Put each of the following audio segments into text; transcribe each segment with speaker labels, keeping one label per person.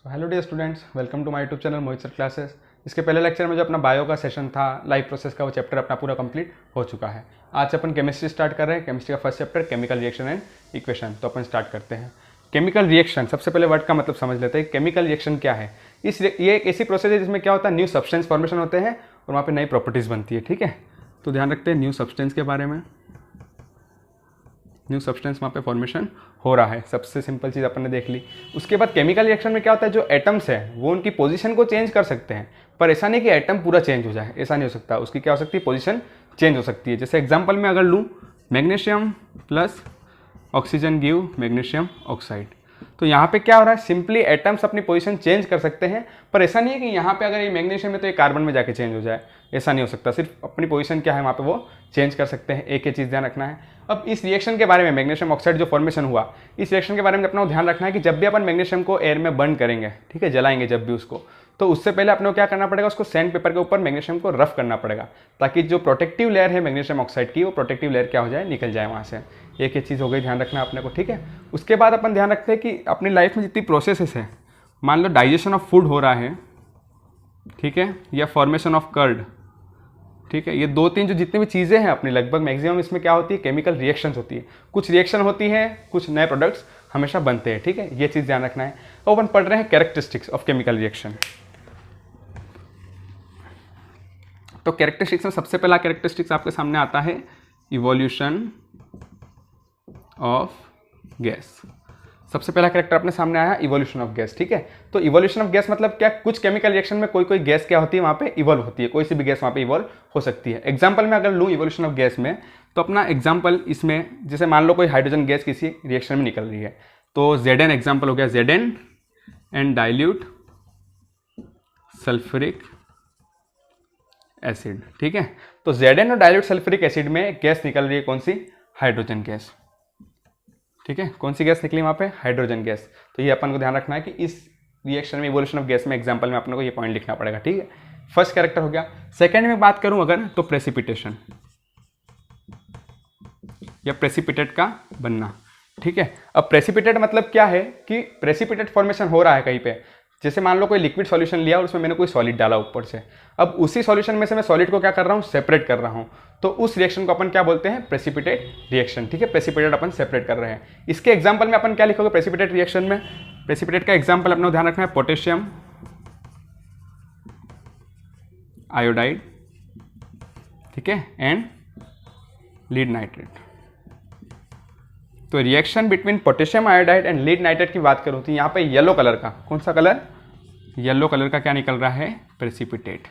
Speaker 1: So hello dear students, welcome to my YouTube channel Mohit sir classes. इसके पहले lecture में जो अपना बायो का सेशन था, लाइफ प्रोसेस का, वो चैप्टर अपना पूरा कंप्लीट हो चुका है। आज अपन केमिस्ट्री स्टार्ट कर रहे हैं। केमिस्ट्री का first chapter chemical reaction and equation. तो अपन स्टार्ट करते हैं। केमिकल रिएक्शन, सबसे पहले वर्ड का मतलब समझ लेते हैं। केमिकल रिएक्शन क्या है? ये एक ऐसी प्रोसेस है जिसमें क्या होता है, न्यू सब्सटेंस फॉर्मेशन होते हैं और वहाँ पर नई प्रॉपर्टीज़ बनती है। ठीक है, तो ध्यान रखते हैं न्यू सब्सटेंस के बारे में। न्यू सब्सटेंस वहाँ पे फॉर्मेशन हो रहा है, सबसे सिंपल चीज़ अपन ने देख ली। उसके बाद केमिकल रिएक्शन में क्या होता है, जो एटम्स है वो उनकी पोजीशन को चेंज कर सकते हैं, पर ऐसा नहीं कि एटम पूरा चेंज हो जाए, ऐसा नहीं हो सकता। उसकी क्या हो सकती है, पोजीशन चेंज हो सकती है। जैसे एग्जांपल में अगर लूँ, magnesium plus oxygen give magnesium oxide, तो यहाँ पे क्या हो रहा है, सिंपली एटम्स अपनी पोजीशन चेंज कर सकते हैं, पर ऐसा नहीं है कि यहाँ पे अगर ये मैग्नीशियम है तो ये कार्बन में जाके चेंज हो जाए, ऐसा नहीं हो सकता। सिर्फ अपनी पोजीशन क्या है वहाँ पे वो चेंज कर सकते हैं। एक ही चीज़ ध्यान रखना है। अब इस रिएक्शन के बारे में, मैग्नीशियम ऑक्साइड जो फॉर्मेशन हुआ, इस रिएक्शन के बारे में अपना ध्यान रखना है कि जब भी अपन मैग्नीशियम को एयर में बर्न करेंगे, ठीक है, जलाएंगे जब भी उसको, तो उससे पहले अपने को क्या करना पड़ेगा, उसको सैंड पेपर के ऊपर मैग्नीशियम को रफ करना पड़ेगा, ताकि जो प्रोटेक्टिव लेयर है मैग्नीशियम ऑक्साइड की, वो प्रोटेक्टिव लेयर क्या हो जाए, निकल जाए वहाँ से। एक ही चीज़ हो गई, ध्यान रखना अपने को। ठीक है, उसके बाद अपन ध्यान रखते हैं कि अपनी लाइफ में जितनी प्रोसेसेस है, मान लो डाइजेशन ऑफ फूड हो रहा है, ठीक है, या फॉर्मेशन ऑफ कर्ड, ठीक है, ये दो तीन जो जितनी भी चीज़ें हैं अपनी, लगभग मैक्सिमम इसमें क्या होती है, केमिकल रिएक्शंस होती है। कुछ रिएक्शन होती है, कुछ नए प्रोडक्ट्स हमेशा बनते हैं। ठीक है, ये चीज़ ध्यान रखना है। तो अपन पढ़ रहे हैं कैरेक्टरिस्टिक्स ऑफ केमिकल रिएक्शन। तो कैरेक्टरिस्टिक्स में सबसे पहला कैरेक्टरिस्टिक्स आपके सामने आता है इवोल्यूशन ऑफ गैस। सबसे पहला कैरेक्टर अपने सामने आया इवोल्यूशन ऑफ गैस। ठीक है, तो इवोल्यूशन ऑफ गैस मतलब क्या, कुछ केमिकल रिएक्शन में कोई गैस क्या होती है, वहाँ पे इवॉल्व होती है, कोई सी भी गैस वहाँ पे इवॉल्व हो सकती है। एग्जांपल में अगर लूँ इवोल्यूशन ऑफ गैस में, तो अपना एग्जांपल इसमें, जैसे मान लो कोई हाइड्रोजन गैस किसी रिएक्शन में निकल रही है, तो Zn एग्जाम्पल हो गया, Zn and dilute sulphuric acid. ठीक है, तो Zn और डाइल्यूट सल्फ्यूरिक एसिड में गैस निकल रही है, कौन सी, हाइड्रोजन गैस। ठीक है, कौन सी गैस निकली वहाँ पे, हाइड्रोजन गैस। तो ये अपन को ध्यान रखना है कि इस रिएक्शन में, इवोल्यूशन ऑफ गैस में, एग्जांपल में अपन को ये पॉइंट लिखना पड़ेगा। ठीक है, फर्स्ट कैरेक्टर हो गया। सेकंड में बात करूं अगर, तो प्रेसिपिटेशन या प्रेसिपिटेट का बनना। ठीक है, अब प्रेसिपिटेट मतलब क्या है कि प्रेसिपिटेट फॉर्मेशन हो रहा है कहीं पे, जैसे मान लो कोई लिक्विड सॉल्यूशन लिया और उसमें मैंने कोई सॉलिड डाला ऊपर से, अब उसी सॉल्यूशन में से मैं सॉलिड को क्या कर रहा हूँ, सेपरेट कर रहा हूँ, तो उस रिएक्शन को अपन क्या बोलते हैं, प्रेसिपिटेट रिएक्शन। ठीक है, प्रेसिपिटेट अपन सेपरेट कर रहे हैं। इसके एग्जांपल में अपन क्या लिखोगे प्रेसिपिटेट रिएक्शन में, प्रेसिपिटेट का एग्जांपल अपना ध्यान रखना है, पोटेशियम आयोडाइड, ठीक है, एंड लीड नाइट्रेट। तो reaction between potassium iodide and lead nitrate की बात करूँ तो यहाँ पे येलो कलर का, कौन सा कलर, येलो कलर का क्या निकल रहा है, प्रेसिपिटेट।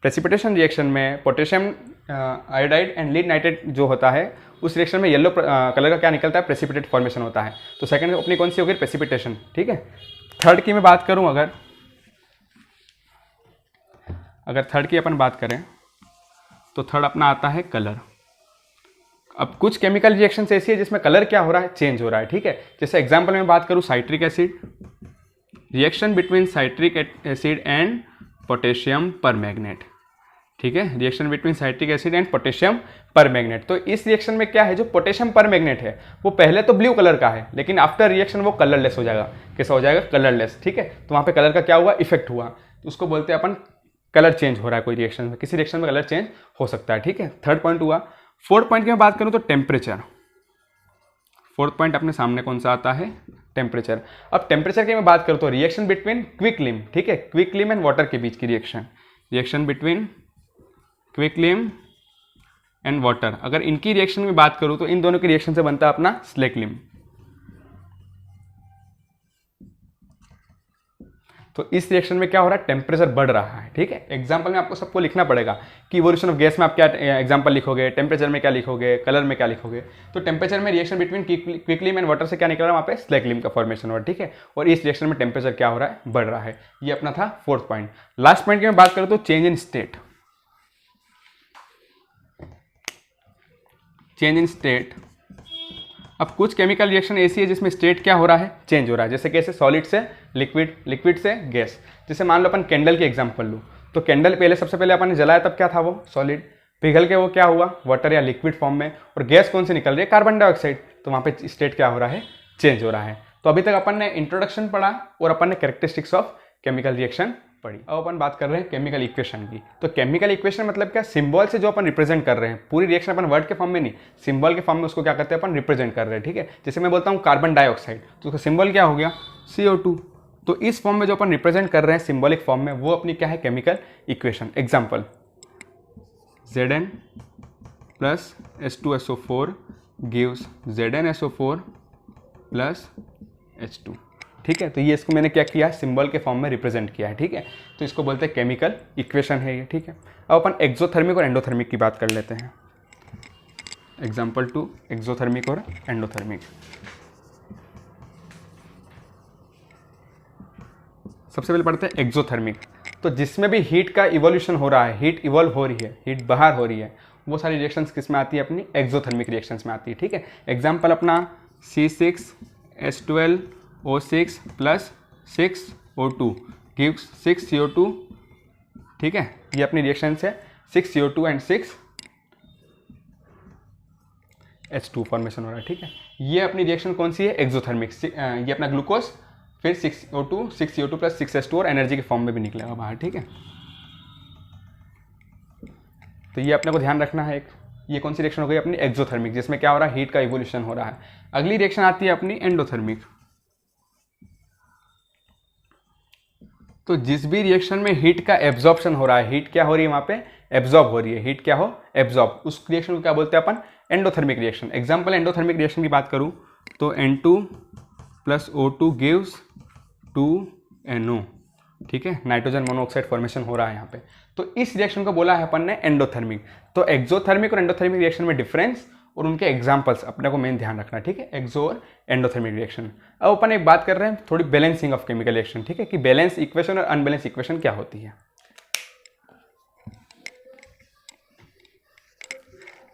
Speaker 1: प्रेसिपिटेशन रिएक्शन में potassium iodide and lead nitrate जो होता है, उस रिएक्शन में येलो कलर का क्या निकलता है, प्रेसिपिटेट फॉर्मेशन होता है। तो सेकंड अपनी कौन सी होगी, प्रेसिपिटेशन। ठीक है, थर्ड की मैं बात करूं अगर थर्ड की अपन बात करें, तो थर्ड अपना आता है कलर। अब कुछ केमिकल रिएक्शन ऐसी है जिसमें कलर क्या हो रहा है, चेंज हो रहा है। ठीक है, जैसे एग्जांपल में बात करूं citric acid, reaction between citric acid and potassium permanganate. ठीक है, reaction between citric acid and potassium permanganate. तो इस रिएक्शन में क्या है, जो पोटेशियम परमैंगनेट है वो पहले तो ब्लू कलर का है, लेकिन आफ्टर रिएक्शन वो कलरलेस हो जाएगा। कैसा हो जाएगा, कलरलेस। ठीक है, तो वहाँ पे कलर का क्या हुआ, इफेक्ट हुआ, तो उसको बोलते हैं अपन कलर चेंज हो रहा है। कोई रिएक्शन में, किसी रिएक्शन में कलर चेंज हो सकता है। ठीक है, थर्ड पॉइंट हुआ। फोर्थ पॉइंट की मैं बात करूँ तो टेम्परेचर। फोर्थ पॉइंट अपने सामने कौन सा आता है, टेम्परेचर। अब टेम्परेचर की मैं बात करूँ तो रिएक्शन बिटवीन क्विकलिम, ठीक है, क्विकलिम एंड वाटर के बीच की रिएक्शन बिटवीन क्विकलिम एंड वाटर, अगर इनकी रिएक्शन में बात करूँ तो इन दोनों की रिएक्शन से बनता है अपना स्लेक्लिम। तो इस रिएक्शन में क्या हो रहा है, टेम्परेचर बढ़ रहा है। ठीक है, एग्जांपल में आपको सबको लिखना पड़ेगा कि इवोल्यूशन ऑफ गैस में आप क्या एग्जांपल लिखोगे, टेम्परेचर में क्या लिखोगे, कलर में क्या लिखोगे। तो टेम्परेचर में रिएक्शन बिटवीन क्विकलिम एंड वाटर से क्या निकल रहा है, वहाँ पे स्लेक्लिम का फॉर्मेशन हो रहा है। ठीक है, और इस रिएक्शन में टेम्परेचर क्या हो रहा है, बढ़ रहा है। ये अपना था फोर्थ पॉइंट। लास्ट पॉइंट की मैं बात करूँ तो change in state. Change in state, अब कुछ केमिकल रिएक्शन ऐसी है जिसमें स्टेट क्या हो रहा है, चेंज हो रहा है। जैसे कैसे, सॉलिड से लिक्विड, लिक्विड से गैस। जैसे मान लो अपन कैंडल की एग्जांपल लूँ, तो कैंडल पहले सबसे पहले अपन ने जलाया तब क्या था, वो सॉलिड, पिघल के वो क्या हुआ, वाटर या लिक्विड फॉर्म में, और गैस कौन से निकल रही है, कार्बन डाइऑक्साइड। तो वहाँ पे स्टेट क्या हो रहा है, चेंज हो रहा है। तो अभी तक अपन ने इंट्रोडक्शन पढ़ा और अपन ने कैरेक्टरिस्टिक्स ऑफ केमिकल रिएक्शन पढ़ी। अब अपन बात कर रहे हैं केमिकल इक्वेशन की। तो केमिकल इक्वेशन मतलब क्या, सिंबल से जो अपन रिप्रेजेंट कर रहे हैं, पूरी रिएक्शन अपन वर्ड के फॉर्म में नहीं, सिंबल के फॉर्म में उसको क्या करते हैं अपन रिप्रेजेंट कर रहे हैं, ठीक है। जैसे मैं बोलता हूँ कार्बन डाइऑक्साइड, तो उसका सिंबल क्या हो गया CO2। तो इस फॉर्म में जो अपन रिप्रेजेंट कर रहे हैं सिंबॉलिक फॉर्म में, वो अपनी क्या है chemical equation. Example Zn plus H2SO4 gives ZnSO4 plus H2, ठीक है। तो ये इसको मैंने क्या किया है, सिंबल के फॉर्म में रिप्रेजेंट किया है, ठीक है। तो इसको बोलते हैं केमिकल इक्वेशन है ये, ठीक है। अब अपन एक्सोथर्मिक और एंडोथर्मिक की बात कर लेते हैं। एग्जाम्पल 2 एक्सोथर्मिक और एंडोथर्मिक। सबसे पहले पढ़ते हैं एक्सोथर्मिक। तो जिसमें भी हीट का इवोल्यूशन हो रहा है, हीट इवॉल्व हो रही है, हीट बाहर हो रही है, वो सारी रिएक्शंस किस में आती है, अपनी एक्सोथर्मिक रिएक्शंस में आती है, ठीक है। एग्जाम्पल अपना C6H12O6 plus 6O2 gives 6CO2, ठीक है। ये अपनी रिएक्शन है 6CO2 एंड 6H2 फॉर्मेशन हो रहा है, ठीक है। ये अपनी रिएक्शन कौन सी है, एक्सोथर्मिक। ये अपना ग्लूकोज, फिर 6O2 6CO2 प्लस 6H2 और एनर्जी के फॉर्म में भी निकलेगा बाहर, ठीक है। तो ये अपने को ध्यान रखना है। एक ये कौन सी रिएक्शन हो गई अपनी एक्सोथर्मिक, जिसमें क्या हो रहा है, हीट का इवोल्यूशन हो रहा है। अगली रिएक्शन आती है अपनी एंडोथर्मिक। तो जिस भी रिएक्शन में हीट का एब्जॉर्प्शन हो रहा है, हीट क्या हो रही है वहां पे, एब्जॉर्ब हो रही है, हीट क्या हो, एब्जॉर्ब, उस रिएक्शन को क्या बोलते हैं अपन, endothermic reaction. Example endothermic reaction की बात करूं तो N2 plus O2 gives 2NO, ठीक है। नाइट्रोजन मोनोऑक्साइड फॉर्मेशन हो रहा है यहाँ पे। तो इस रिएक्शन को बोला है अपन ने एंडोथर्मिक। तो एक्सोथर्मिक और एंडोथर्मिक रिएक्शन में डिफरेंस और उनके एग्जांपल्स अपने को मेन ध्यान रखना, ठीक है, एक्सो और एंडोथर्मिक रिएक्शन। अब अपन एक बात कर रहे हैं थोड़ी बैलेंसिंग ऑफ केमिकल रिएक्शन, ठीक है, कि बैलेंस इक्वेशन और अनबैलेंस इक्वेशन क्या होती है।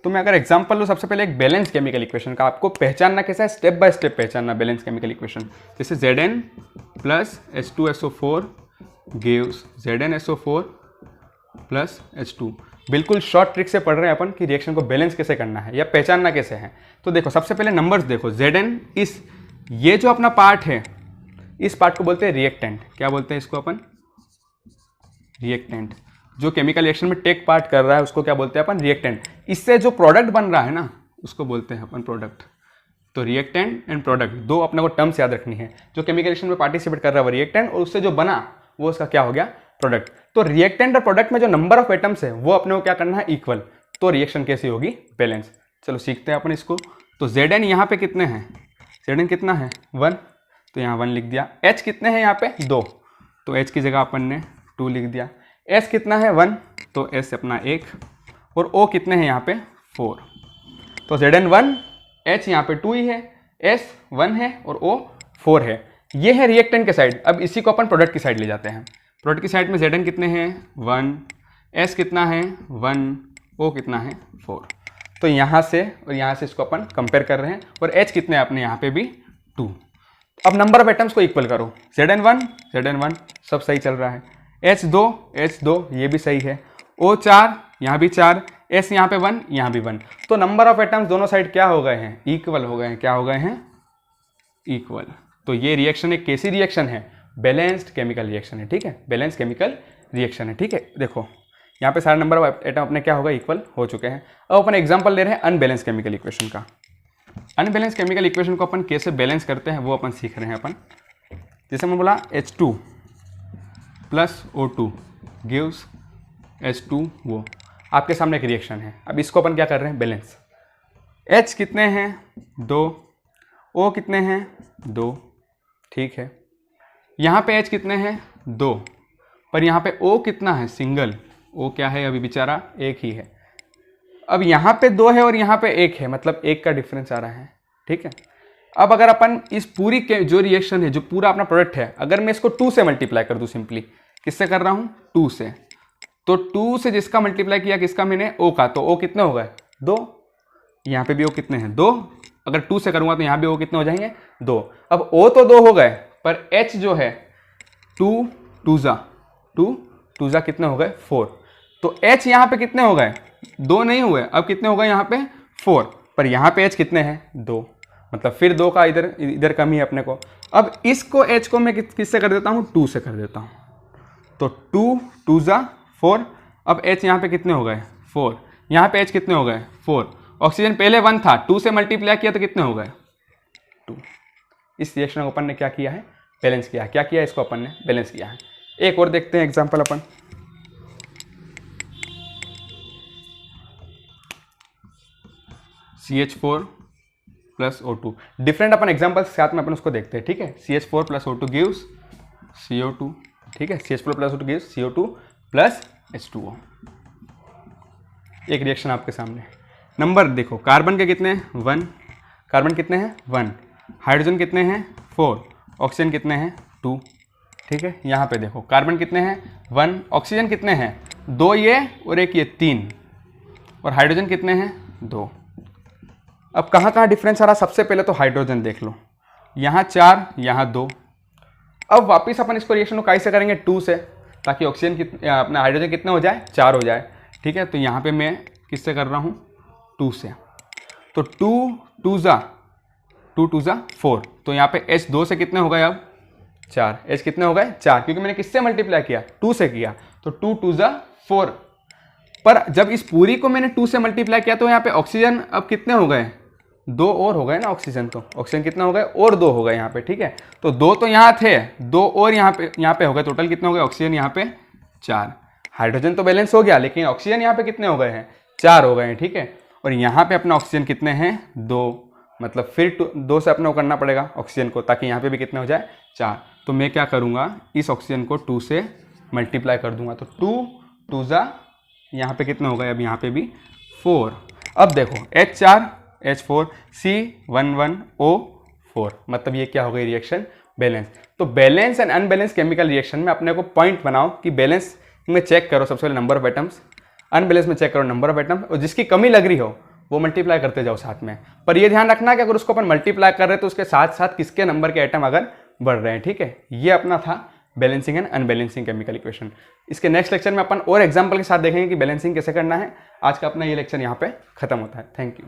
Speaker 1: तो मैं अगर एग्जांपल लूँ, सबसे पहले एक बैलेंस केमिकल इक्वेशन का, आपको पहचानना कैसा है, स्टेप बाय स्टेप पहचानना बैलेंस केमिकल इक्वेशन। जैसे Zn plus H2SO4 gives ZnSO4 plus H2। बिल्कुल शॉर्ट ट्रिक से पढ़ रहे हैं अपन कि रिएक्शन को बैलेंस कैसे करना है या पहचानना कैसे है। तो देखो सबसे पहले नंबर्स देखो, Zn इस ये जो अपना पार्ट है, इस पार्ट को बोलते हैं रिएक्टेंट। क्या बोलते हैं इसको अपन, रिएक्टेंट। जो केमिकल रिएक्शन में टेक पार्ट कर रहा है उसको क्या बोलते हैं अपन, रिएक्टेंट। इससे जो प्रोडक्ट बन रहा है ना, उसको बोलते हैं अपन प्रोडक्ट। तो रिएक्टेंट एंड प्रोडक्ट, दो अपने को टर्म्स याद रखनी है। जो केमिकल रिएक्शन में पार्टिसिपेट कर रहा है वो रिएक्टेंट, और उससे जो बना वो उसका क्या हो गया, प्रोडक्ट। तो रिएक्टेंट और प्रोडक्ट में जो नंबर ऑफ एटम्स है वो अपने को क्या करना है, इक्वल। तो रिएक्शन कैसी होगी, बैलेंस। चलो सीखते हैं अपन इसको। तो Zn यहाँ पे कितने हैं, Zn कितना है 1, तो यहाँ 1 लिख दिया। H कितने हैं यहाँ पे 2, तो H की जगह अपन ने 2 लिख दिया। S कितना है 1, तो S अपना 1, और O कितने हैं यहाँ पे 4। तो Zn 1, H यहाँ पे 2 ही है, S 1 है और O 4 है। ये है रिएक्टेंट के साइड। अब इसी को अपन प्रोडक्ट की साइड ले जाते हैं। प्रोडक्ट की साइड में Zn कितने हैं 1, S कितना है 1, O कितना है 4। तो यहाँ से और यहाँ से इसको अपन कंपेयर कर रहे हैं, और H कितने हैं अपने यहाँ पे भी 2। अब नंबर ऑफ एटम्स को इक्वल करो, Zn 1 सब सही चल रहा है, H2 ये भी सही है, O 4 यहाँ भी 4, S यहाँ पे 1 यहाँ भी 1। तो नंबर ऑफ एटम्स दोनों साइड क्या हो गए हैं, इक्वल हो गए हैं। क्या हो गए हैं, इक्वल। तो ये रिएक्शन एक कैसी रिएक्शन है, बैलेंस्ड केमिकल रिएक्शन है, ठीक है, बैलेंस केमिकल रिएक्शन है, ठीक है। देखो यहाँ पे सारे नंबर ऑफ एटम अपने क्या हो गए, इक्वल हो चुके हैं। अब अपन एग्जांपल ले रहे हैं अनबैलेंस केमिकल इक्वेशन का। अनबैलेंस केमिकल इक्वेशन को अपन कैसे बैलेंस करते हैं वो अपन सीख रहे हैं अपन। जैसे मैं बोला H2 plus O2 gives H2, वो आपके सामने एक रिएक्शन है। अब इसको अपन क्या कर रहे हैं, बैलेंस। H कितने हैं 2, O कितने हैं 2, ठीक है। यहाँ पे H कितने हैं 2, पर यहाँ पे O कितना है सिंगल, O क्या है अभी बेचारा 1 ही है। अब यहाँ पे 2 है और यहाँ पे 1 है, मतलब 1 का डिफरेंस आ रहा है, ठीक है। अब अगर अपन इस पूरी के जो रिएक्शन है, जो पूरा अपना प्रोडक्ट है, अगर मैं इसको 2 से मल्टीप्लाई कर दूं, सिंपली किससे कर रहा हूँ 2 से, तो 2 से जिसका मल्टीप्लाई किया किसका मैंने, O का, तो O कितने हो गए 2, यहाँ पे भी O कितने हैं 2। अगर 2 से करूँगा तो यहाँ भी O कितने हो जाएंगे 2। अब O तो 2 हो गए, पर H जो है 2 2 कितने हो गए 4। तो H यहाँ पे कितने हो गए 2 नहीं हुए, अब कितने हो गए यहाँ पे 4, पर यहाँ पे H कितने हैं 2। मतलब फिर 2 का इधर इधर कमी है अपने को। अब इसको H को मैं किससे कर देता हूँ, 2 से कर देता हूँ। तो 2 2 ज़ा 4। अब H यहाँ पे कितने हो गए, 4। यहाँ पे H कितने हो गए, 4। ऑक्सीजन पहले 1 था, 2 से मल्टीप्लाई किया तो कितने हो गए, 2। इस रिएक्शन को अपन ने क्या किया है, बैलेंस किया है। क्या किया है, इसको अपन ने बैलेंस किया है। एक और देखते हैं एग्जाम्पल अपन। CH4 प्लस O2, डिफरेंट अपन एग्जाम्पल के साथ में अपन उसको देखते हैं, ठीक है। CH4 plus O2 gives CO2, ठीक है। CH4 plus O2 gives CO2 plus H2O। एक रिएक्शन आपके सामने। नंबर देखो, कार्बन के कितने हैं, 1। कार्बन कितने हैं, 1। हाइड्रोजन कितने हैं, 4। ऑक्सीजन कितने हैं, 2, ठीक है। यहाँ पे देखो कार्बन कितने हैं, 1। ऑक्सीजन कितने हैं, 2 ये और एक ये, 3। और हाइड्रोजन कितने हैं, 2। अब कहाँ कहाँ डिफरेंस आ रहा, सबसे पहले तो हाइड्रोजन देख लो, यहाँ 4 यहाँ 2। अब वापस अपन इसको रिएक्शन को कैसे करेंगे, 2 से, ताकि ऑक्सीजन अपना हाइड्रोजन कितना हो जाए, 4 हो जाए, ठीक है। तो यहाँ पे मैं किससे कर रहा हूँ, 2 से। तो 2 2 ज़ा 4। तो यहाँ पे H 2 से कितने हो गए, अब 4। H कितने हो गए, 4, क्योंकि मैंने किससे मल्टीप्लाई किया, 2 से किया। तो 2 2 ज़ा 4। पर जब इस पूरी को मैंने 2 से मल्टीप्लाई किया तो यहाँ पे ऑक्सीजन अब कितने हो गए, 2 और हो गए ना ऑक्सीजन। तो ऑक्सीजन कितना हो गए, और 2 हो गए यहाँ पे, ठीक है। तो 2 तो यहाँ थे, 2 और यहाँ पे हो गए, टोटल कितने हो गए, ऑक्सीजन यहाँ पे 4। हाइड्रोजन तो बैलेंस हो गया, लेकिन ऑक्सीजन यहाँ पे कितने हो गए हैं, 4 हो गए हैं, ठीक है। और यहाँ पे अपना ऑक्सीजन कितने हैं, 2। मतलब फिर 2 से अपने को करना पड़ेगा ऑक्सीजन को, ताकि यहाँ पे भी कितने हो जाए, 4। तो मैं क्या करूँगा, इस ऑक्सीजन को 2 से मल्टीप्लाई कर दूंगा। तो 2 2 ज़ा यहाँ पे कितने हो गए, अब यहाँ पे भी 4। अब देखो H4 H4 C11O4, मतलब ये क्या हो गई, रिएक्शन बैलेंस। तो balance and unbalance chemical reaction में अपने को पॉइंट बनाओ कि बैलेंस में चेक करो सबसे पहले नंबर ऑफ एटम्स, अनबैलेंस में चेक करो नंबर ऑफ एटम्स, और जिसकी कमी लग रही हो वो मल्टीप्लाई करते जाओ साथ में। पर ये ध्यान रखना कि अगर उसको अपन मल्टीप्लाई कर रहे हैं तो उसके साथ साथ किसके नंबर के आइटम अगर बढ़ रहे हैं, ठीक है। ये अपना था balancing and unbalancing chemical equation. इसके नेक्स्ट लेक्चर में अपन और एग्जांपल के साथ देखेंगे कि बैलेंसिंग कैसे करना है। आज का अपना ये लेक्चर यहाँ पे खत्म होता है। Thank you.